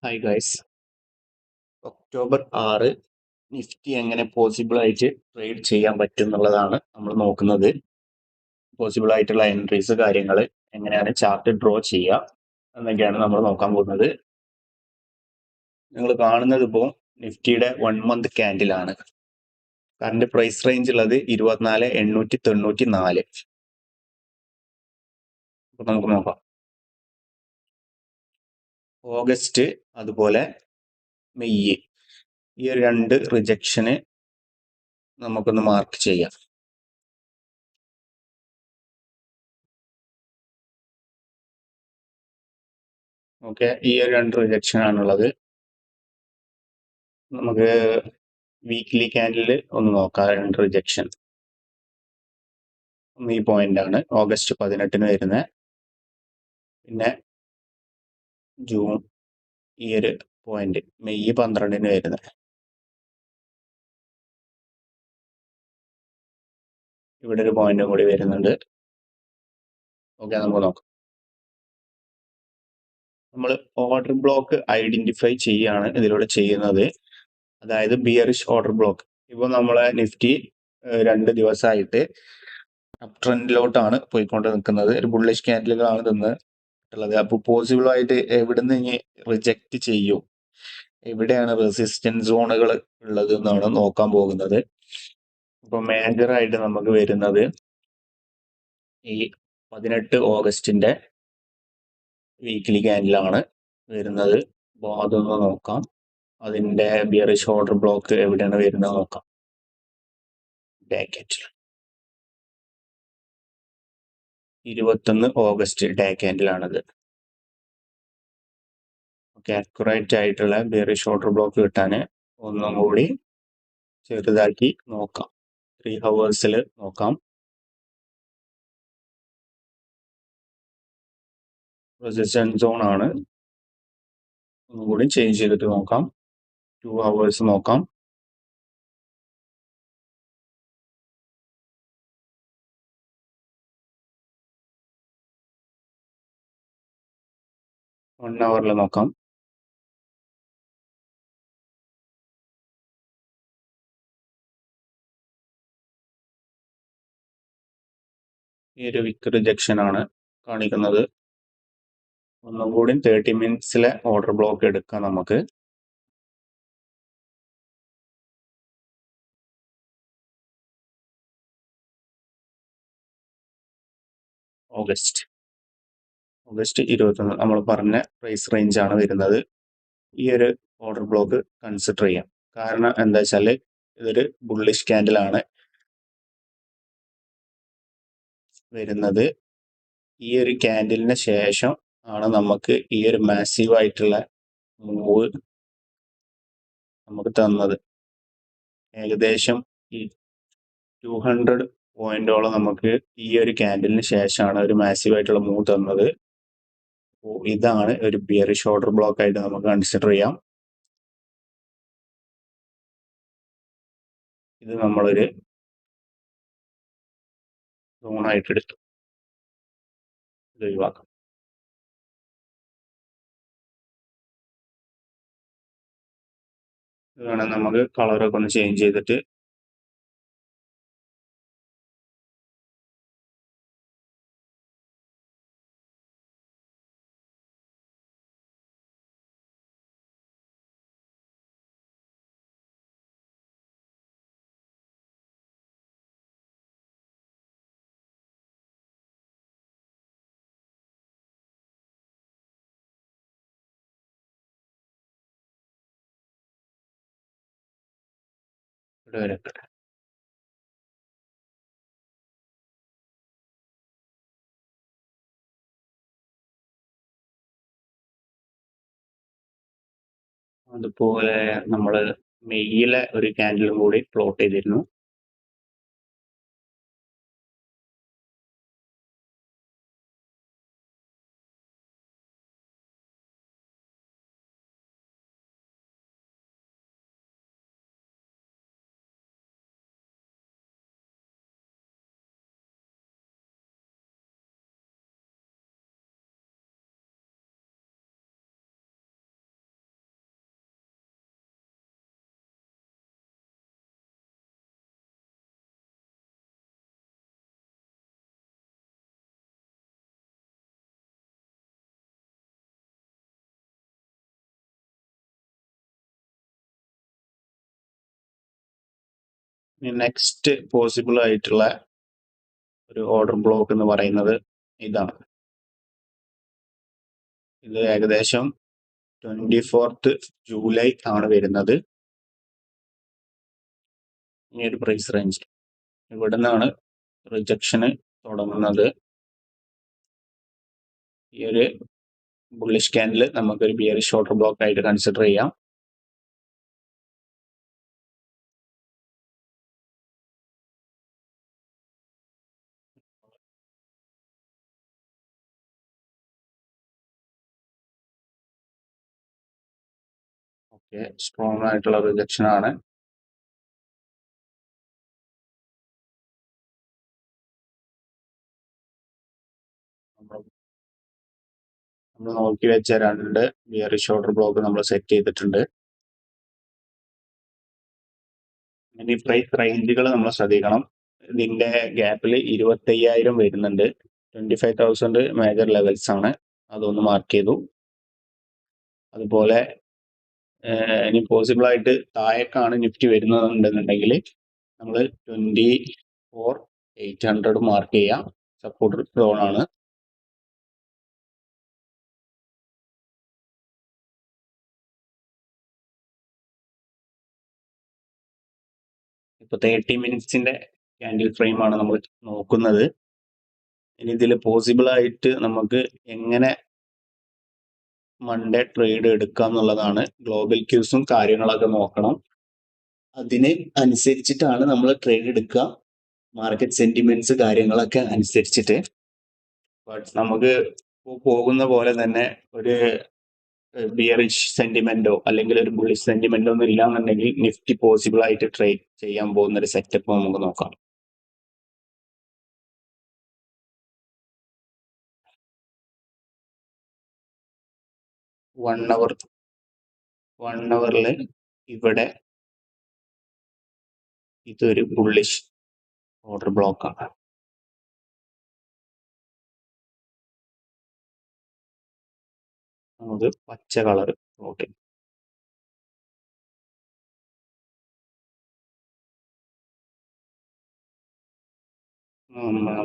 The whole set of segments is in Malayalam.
Hi guys. ഒക്ടോബർ 6 നിഫ്റ്റി എങ്ങനെ പോസിബിൾ ആയിട്ട് ട്രേഡ് ചെയ്യാൻ പറ്റും എന്നുള്ളതാണ് നമ്മൾ നോക്കുന്നത്. പോസിബിൾ ആയിട്ടുള്ള എൻട്രീസ് കാര്യങ്ങൾ എങ്ങനെയാണ് ചാർട്ട് ഡ്രോ ചെയ്യുക എന്നൊക്കെയാണ് നമ്മൾ നോക്കാൻ പോകുന്നത്. നിങ്ങൾ കാണുന്നത് ഇപ്പോൾ നിഫ്റ്റിയുടെ 1 മന്ത് ക്യാൻഡിലാണ്. കറണ്ട് പ്രൈസ് റേഞ്ച് ഉള്ളത് 24,894. അപ്പൊ നമുക്ക് നോക്കാം. ഓഗസ്റ്റ് അതുപോലെ മെയ് ഈ ഒരു 2 റിജക്ഷന് നമുക്കൊന്ന് മാർക്ക് ചെയ്യാം. ഓക്കെ, ഈ ഒരു 2 റിജക്ഷൻ ആണുള്ളത്. നമുക്ക് വീക്ക്ലി ക്യാൻഡിൽ ഒന്ന് നോക്കാം. 2 റിജക്ഷൻ ഈ പോയിന്റ് ആണ് ഓഗസ്റ്റ് 18 വരുന്നത്. പിന്നെ ജൂൺ ഈ ഒരു പോയിന്റ് മെയ് 12 വരുന്നത്. ഇവിടെ ഒരു പോയിന്റ് കൂടി വരുന്നുണ്ട്. ഓക്കെ, നമുക്ക് നോക്കാം. നമ്മൾ ഓർഡർ ബ്ലോക്ക് ഐഡന്റിഫൈ ചെയ്യാണ് ഇതിലൂടെ ചെയ്യുന്നത്. അതായത് ബിയറിഷ് ഓർഡർ ബ്ലോക്ക്. ഇപ്പോൾ നമ്മളെ നിഫ്റ്റി 2 ദിവസമായിട്ട് അപ് ട്രെൻഡിലോട്ടാണ് പോയിക്കൊണ്ട് നിൽക്കുന്നത്. ഒരു ബുള്ളിഷ് ക്യാൻഡിലുകളാണ് തന്നിട്ടുള്ളത്. അപ്പോൾ പോസിബിൾ ആയിട്ട് എവിടുന്ന് ഇനി റിജക്റ്റ് ചെയ്യും, എവിടെയാണ് റെസിസ്റ്റൻസ് സോണുകൾ ഉള്ളത് എന്നാണ് നോക്കാൻ പോകുന്നത്. ഇപ്പൊ മേജറായിട്ട് നമുക്ക് വരുന്നത് ഈ 18 ഓഗസ്റ്റിന്റെ വീക്ക്ലി ക്യാൻഡിലാണ് വരുന്നത്. അപ്പോൾ അതൊന്ന് നോക്കാം. അതിന്റെ ബിയറിഷ് ഓർഡർ ബ്ലോക്ക് എവിടെയാണ് വരുന്നത് നോക്കാം. ഡേ ക്യാൻഡിൽ 21 ഓഗസ്റ്റ് ഡേ ക്യാൻഡിലാണത്. ഓക്കെ, അക്യുറേറ്റ് ആയിട്ടുള്ള ബിയറിഷ് ഓർഡർ ബ്ലോക്ക് കിട്ടാൻ ഒന്നും കൂടി ചെറുതാക്കി നോക്കാം. 3 ഹവേഴ്സിൽ നോക്കാം. റെസിസ്റ്റൻസ് സോൺ ആണ്. ഒന്നുകൂടി ചേഞ്ച് ചെയ്തിട്ട് നോക്കാം. 2 ഹവേഴ്സ് നോക്കാം. വൺ ഹവറിൽ നോക്കാം. ഈ ഒരു വിക്ക് റിജക്ഷൻ ആണ് കാണിക്കുന്നത്. ഒന്നും കൂടി 30 മിനിറ്റ്സിലെ ഓർഡർ ബ്ലോക്ക് എടുക്കാം നമുക്ക്. ഓഗസ്റ്റ് 21 നമ്മൾ പറഞ്ഞ പ്രൈസ് റേഞ്ച് ആണ് വരുന്നത്. ഈ ഒരു ഓർഡർ ബ്ലോക്ക് കൺസിഡർ ചെയ്യാം. കാരണം എന്താ വെച്ചാൽ ഇതൊരു ബുള്ളിഷ് ക്യാൻഡിലാണ് വരുന്നത്. ഈ ഒരു ക്യാൻഡിലിന് ശേഷം ആണ് നമുക്ക് ഈ ഒരു മാസീവ് ആയിട്ടുള്ള മൂവ് നമുക്ക് തന്നത്. ഏകദേശം ഈ 200 പോയിന്റോളം നമുക്ക് ഈ ഒരു ക്യാൻഡിലിന് ശേഷമാണ് ഒരു മാസീവ് ആയിട്ടുള്ള മൂവ് തന്നത്. ഇതാണ് ഒരു ബിയറിഷ് ഓർഡർ ബ്ലോക്ക് ആയിട്ട് നമുക്ക് കൺസിഡർ ചെയ്യാം. ഇത് നമ്മളൊരു സോണായിട്ട് എടുത്തു. ഇത് ഒഴിവാക്കാം. ഇത് വേണം നമുക്ക് കളറൊക്കെ ഒന്ന് ചേഞ്ച് ചെയ്തിട്ട് ഇവിടെ വരട്ടെ. അതുപോലെ നമ്മൾ മെയ്യിലെ ഒരു ക്യാൻഡിലും കൂടി പ്ലോട്ട് ചെയ്തിരുന്നു. നെക്സ്റ്റ് പോസിബിൾ ആയിട്ടുള്ള ഒരു ഓർഡർ ബ്ലോക്ക് എന്ന് പറയുന്നത് ഇതാണ്. ഇത് ഏകദേശം 24th ജൂലൈ ആണ് വരുന്നത്. ഈ ഒരു പ്രൈസ് റേഞ്ച് ഇവിടെ നിന്നാണ് റിജക്ഷന് തുടങ്ങുന്നത്. ഈ ഒരു ബുള്ളിഷ് ക്യാൻഡിൽ നമുക്കൊരു ബിയറിഷ് ഓർഡർ ബ്ലോക്ക് ആയിട്ട് കൺസിഡർ ചെയ്യാം. ഓക്കെ, സ്ട്രോങ് ആയിട്ടുള്ള റിജക്ഷൻ ആണ്. നമ്മൾ നോക്കി വെച്ച രണ്ട് ബിയറിഷ് ഓർഡർ ബ്ലോക്ക് നമ്മൾ സെറ്റ് ചെയ്തിട്ടുണ്ട്. ഇനി പ്രൈസ് റേഞ്ചുകൾ നമ്മൾ ശ്രദ്ധിക്കണം. ഇതിന്റെ ഗ്യാപ്പിൽ 25,000 വരുന്നുണ്ട്. 25,000 മേജർ ലെവൽസ് ആണ്, അതൊന്ന് മാർക്ക് ചെയ്തു. അതുപോലെ ഇനി പോസിബിൾ ആയിട്ട് താഴേക്കാണ് നിഫ്റ്റി വരുന്നുണ്ടെന്നുണ്ടെങ്കിൽ നമ്മൾ 24,800 മാർക്ക് ചെയ്യാം. സപ്പോർട്ട് സോൺ ആണ്. ഇപ്പൊ 30 മിനിറ്റ്സിന്റെ ക്യാൻഡിൽ ഫ്രെയിം ആണ് നമ്മൾ നോക്കുന്നത്. ഇനി ഇതിൽ പോസിബിൾ ആയിട്ട് നമുക്ക് എങ്ങനെ മൺഡേ ട്രേഡ് എടുക്കാം എന്നുള്ളതാണ്. ഗ്ലോബൽ ക്യൂസും കാര്യങ്ങളൊക്കെ നോക്കണം. അതിന് അനുസരിച്ചിട്ടാണ് നമ്മൾ ട്രേഡ് എടുക്കുക. മാർക്കറ്റ് സെന്റിമെന്റ്സ് കാര്യങ്ങളൊക്കെ അനുസരിച്ചിട്ട്. ബട്ട് നമുക്ക് പോകുന്ന പോലെ തന്നെ ഒരു ബിയറിഷ് സെന്റിമെന്റോ അല്ലെങ്കിൽ ഒരു ബുള്ളിഷ് സെന്റിമെന്റോ ഒന്നും ഇല്ലാന്നുണ്ടെങ്കിൽ നിഫ്റ്റി പോസിബിൾ ആയിട്ട് ട്രേഡ് ചെയ്യാൻ പോകുന്ന ഒരു സെറ്റപ്പ് നമുക്ക് നോക്കാം. വൺ അവറിൽ ഇവിടെ ഇതൊരു ബുള്ളിഷ് ഓർഡർ ബ്ലോക്ക് ആണ്. നമുക്ക് പച്ച കളർ പ്ലോട്ട്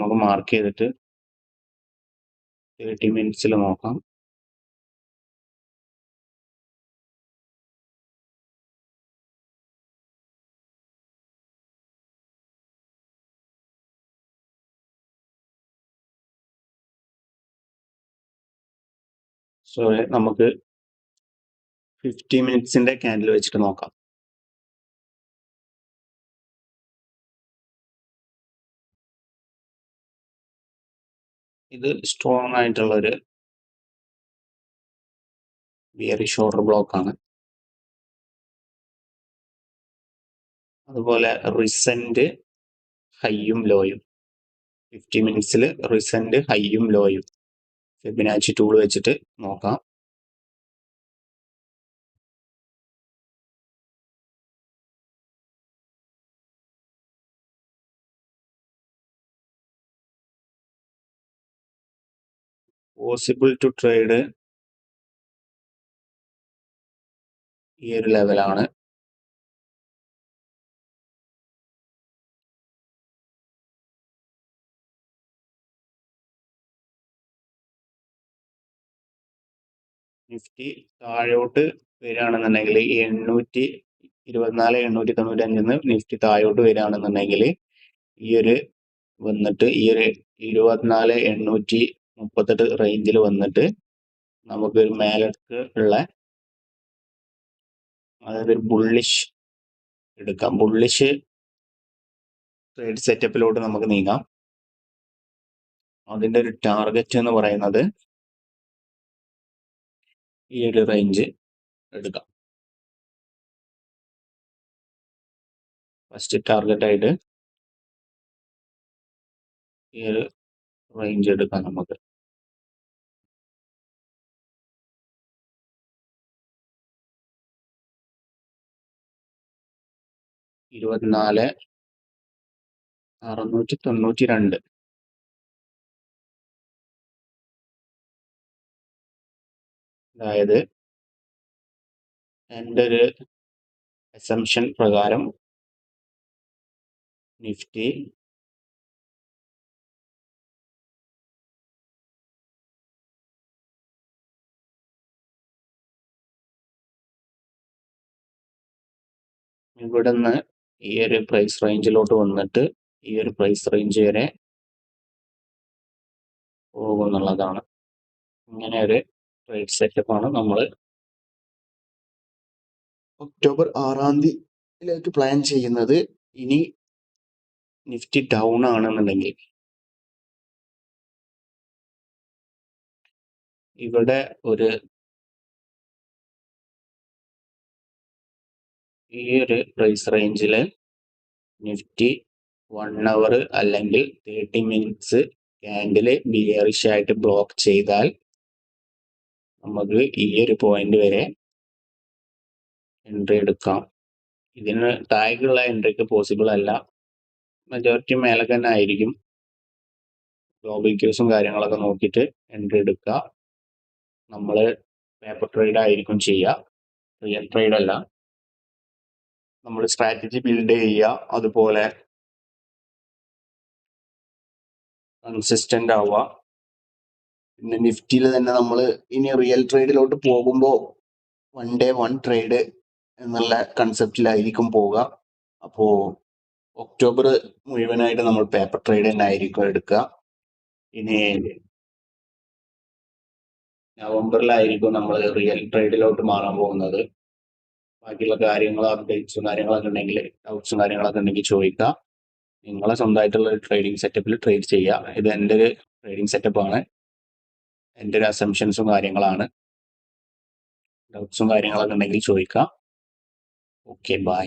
നമുക്ക് മാർക്ക് ചെയ്തിട്ട് 30 മിനിറ്റ്സിൽ നോക്കാം. സോ നമുക്ക് 50 മിനിറ്റ്സിന്റെ ക്യാൻഡിൽ വെച്ചിട്ട് നോക്കാം. ഇത് സ്ട്രോങ് ആയിട്ടുള്ള ഒരു ബിയറിഷ് ഓർഡർ ബ്ലോക്ക് ആണ്. അതുപോലെ റിസെന്റ് ഹൈയും ലോയും 50 മിനിറ്റ്സിൽ റിസെന്റ് ഹൈയും ലോയും ഫിബൊനാച്ചി ടൂൾ വെച്ചിട്ട് നോക്കാം. പോസിബിൾ ടു ട്രേഡ് ഈ ഒരു ലെവലാണ്. നിഫ്റ്റി താഴോട്ട് വരികയാണെന്നുണ്ടെങ്കിൽ 824,895 നിഫ്റ്റി താഴോട്ട് വരികയാണെന്നുണ്ടെങ്കിൽ ഈ ഒരു വന്നിട്ട് ഈ ഒരു 24,838 റേഞ്ചിൽ വന്നിട്ട് നമുക്ക് മേലേക്ക് ഉള്ള അതായത് ബുള്ളിഷ് എടുക്കാം. ബുള്ളിഷ് ട്രേഡ് സെറ്റപ്പിലോട്ട് നമുക്ക് നീങ്ങാം. അതിന്റെ ഒരു ടാർഗറ്റ് എന്ന് പറയുന്നത് ഈ ഒരു റേഞ്ച് എടുക്കാം. ഫസ്റ്റ് ടാർഗറ്റ് ആയിട്ട് ഈ ഒരു റേഞ്ച് എടുക്കാം നമുക്ക്. ഇരുപത്തിനാല് 692. അതായത് എൻ്റെ ഒരു അസംഷൻ പ്രകാരം നിഫ്റ്റി ഇവിടുന്ന് ഈ ഒരു പ്രൈസ് റേഞ്ചിലോട്ട് വന്നിട്ട് ഈ ഒരു പ്രൈസ് റേഞ്ച് വരെ പോകുന്നുള്ളതാണ്. ഇങ്ങനെ ഒരു ട്രേഡ് സെറ്റപ്പാണ് നമ്മൾ ഒക്ടോബർ 6-ാം തീയതിയിലേക്ക് പ്ലാൻ ചെയ്യുന്നത്. ഇനി നിഫ്റ്റി ഡൗൺ ആണെന്നുണ്ടെങ്കിൽ ഇവിടെ ഈ ഒരു പ്രൈസ് റേഞ്ചിൽ നിഫ്റ്റി 1 അവർ അല്ലെങ്കിൽ 30 മിനിറ്റ്സ് ക്യാൻഡില് ബിയറിഷ് ആയിട്ട് ബ്ലോക്ക് ചെയ്താൽ നമുക്ക് ഈ ഒരു പോയിന്റ് വരെ എൻട്രി എടുക്കാം. ഇതിന് താഴേക്കുള്ള എൻട്രിക്ക് പോസിബിൾ അല്ല. മെജോറിറ്റി മേലെ തന്നെ ആയിരിക്കും. ഗ്ലോബൽ ക്യൂസും കാര്യങ്ങളൊക്കെ നോക്കിയിട്ട് എൻട്രി എടുക്കുക. നമ്മൾ പേപ്പർ ട്രേഡ് ആയിരിക്കും ചെയ്യുക, റിയൽ ട്രേഡ് അല്ല. നമ്മൾ സ്ട്രാറ്റജി ബിൽഡ് ചെയ്യുക, അതുപോലെ കൺസിസ്റ്റന്റ് ആവുക. പിന്നെ നിഫ്റ്റിയിൽ തന്നെ നമ്മൾ ഇനി റിയൽ ട്രേഡിലോട്ട് പോകുമ്പോൾ 1 ഡേ 1 ട്രേഡ് എന്നുള്ള കൺസെപ്റ്റിലായിരിക്കും പോവുക. അപ്പോൾ ഒക്ടോബർ മുഴുവനായിട്ട് നമ്മൾ പേപ്പർ ട്രേഡ് തന്നെ ആയിരിക്കും എടുക്കുക. ഇനി നവംബറിലായിരിക്കും നമ്മൾ റിയൽ ട്രേഡിലോട്ട് മാറാൻ പോകുന്നത്. ബാക്കിയുള്ള കാര്യങ്ങൾ, അപ്ഡേറ്റ്സും കാര്യങ്ങളൊക്കെ ഉണ്ടെങ്കിൽ, ഡൗട്ട്സും കാര്യങ്ങളൊക്കെ ഉണ്ടെങ്കിൽ ചോദിക്കുക. നിങ്ങളെ സ്വന്തമായിട്ടുള്ള ഒരു ട്രേഡിംഗ് സെറ്റപ്പിൽ ട്രേഡ് ചെയ്യുക. ഇത് എൻ്റെ ഒരു ട്രേഡിംഗ് സെറ്റപ്പാണ്, എൻ്റെ ഒരു അസംഷൻസും കാര്യങ്ങളാണ്. ഡൗട്ട്സും കാര്യങ്ങളൊക്കെ ഉണ്ടെങ്കിൽ ചോദിക്കുക. Okay, by.